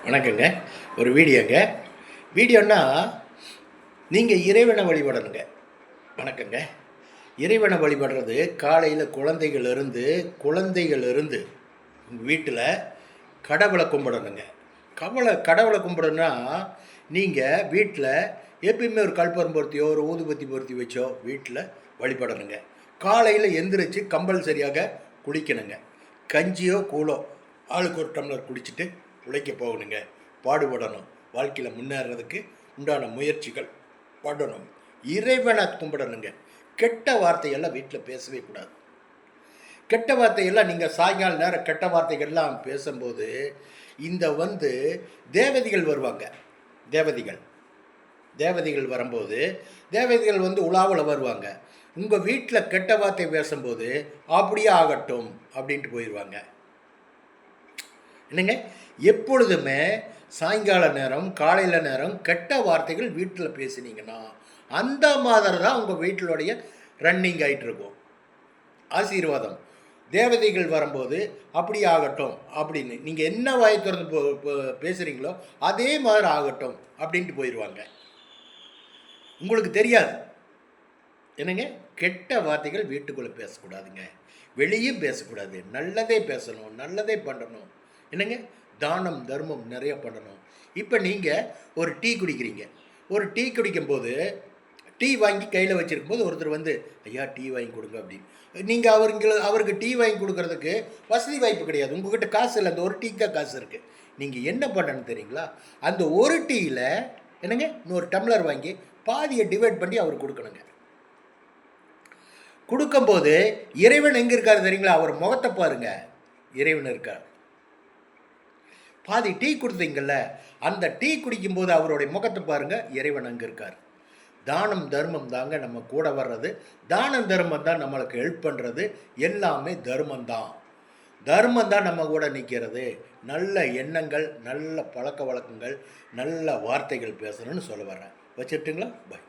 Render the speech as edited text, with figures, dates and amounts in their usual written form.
வணக்கங்க. ஒரு வீடியோன்னா நீங்கள் இறைவனை வழிபடணுங்க. வணக்கங்க. இறைவனை வழிபடுறது காலையில் குழந்தைகள் இருந்து உங்கள் வீட்டில் கடவுளை கும்பிடணுங்க. கடவுளை கும்பிடணுன்னா நீங்கள் வீட்டில் எப்பயுமே ஒரு கற்பூரம் பொருத்தியோ ஒரு ஊதுபத்தி பொருத்தி வச்சோ வீட்டில் வழிபடணுங்க. காலையில் எந்திரிச்சு கம்பல்சரியாக குளிக்கணுங்க. கஞ்சியோ கூழோ ஆளுக்கு ஒரு டம்ளர் குடிச்சிட்டு உழைக்க போகணுங்க. பாடுபடணும். வாழ்க்கையில் முன்னேறதுக்கு உண்டான முயற்சிகள் பண்ணணும். இறைவனை கும்பிடணுங்க. கெட்ட வார்த்தையெல்லாம் வீட்டில் பேசவே கூடாது. கெட்ட வார்த்தையெல்லாம் நீங்கள் சாயங்கால நேரம் கெட்ட வார்த்தைகள்லாம் பேசும்போது தேவதைகள் வருவாங்க. தேவதைகள் வரும்போது தேவதைகள் உலாவில் வருவாங்க. உங்கள் வீட்டில் கெட்ட வார்த்தை பேசும்போது அப்படியே ஆகட்டும் அப்படின்ட்டு போயிடுவாங்க. என்னங்க, எப்பொழுதுமே சாயங்கால நேரம் காலையில் நேரம் கெட்ட வார்த்தைகள் வீட்டில் பேசினீங்கன்னா அந்த மாதிரி தான் உங்கள் வீட்டிலுடைய ரன்னிங் ஆகிட்டு இருக்கும். ஆசீர்வாதம் தேவதைகள் வரும்போது அப்படி ஆகட்டும் அப்படின்னு நீங்கள் என்ன வாய் திறந்து பேசுகிறீங்களோ அதே மாதிரி ஆகட்டும் அப்படின்ட்டு போயிடுவாங்க. உங்களுக்கு தெரியாது. என்னங்க, கெட்ட வார்த்தைகள் வீட்டுக்குள்ளே பேசக்கூடாதுங்க. வெளியே பேசக்கூடாது. நல்லதே பேசணும், நல்லதே பண்ணணும். என்னங்க, தானம் தர்மம் நிறைய பண்ணணும். இப்போ நீங்கள் ஒரு டீ குடிக்கிறீங்க. ஒரு டீ குடிக்கும்போது டீ வாங்கி கையில் வச்சுருக்கும்போது ஒருத்தர் ஐயா டீ வாங்கி கொடுங்க அப்படின்னு நீங்கள் அவருக்கு டீ வாங்கி கொடுக்கறதுக்கு வசதி வாய்ப்பு கிடையாது. உங்கள்கிட்ட காசு இல்லை. அந்த ஒரு டீக்கு தான் காசு இருக்குது. நீங்கள் என்ன பண்ணணும் தெரியுங்களா? அந்த ஒரு டீயில் என்னங்க இன்னொரு டம்ளர் வாங்கி பாதியை டிவைட் பண்ணி அவருக்கு கொடுக்கணுங்க. கொடுக்கும்போது இறைவன் எங்கே இருக்காரு தெரியுங்களா? அவர் முகத்தை பாருங்க, இறைவன் இருக்கார். பாதி டீ கொடுத்தீங்கல்ல, அந்த டீ குடிக்கும்போது அவருடைய முகத்தை பாருங்க, இறைவன் அங்கே இருக்கார். தானம் தர்மம் தாங்க நம்ம கூட வர்றது. தானம் தர்மம் தான் நம்மளுக்கு ஹெல்ப் பண்ணுறது. எல்லாமே தர்மம் தான் நம்ம கூட நிற்கிறது. நல்ல எண்ணங்கள், நல்ல பழக்க வழக்கங்கள், நல்ல வார்த்தைகள் பேசணும்னு சொல்ல வர்றேன். வச்சுட்டுங்களா? பை.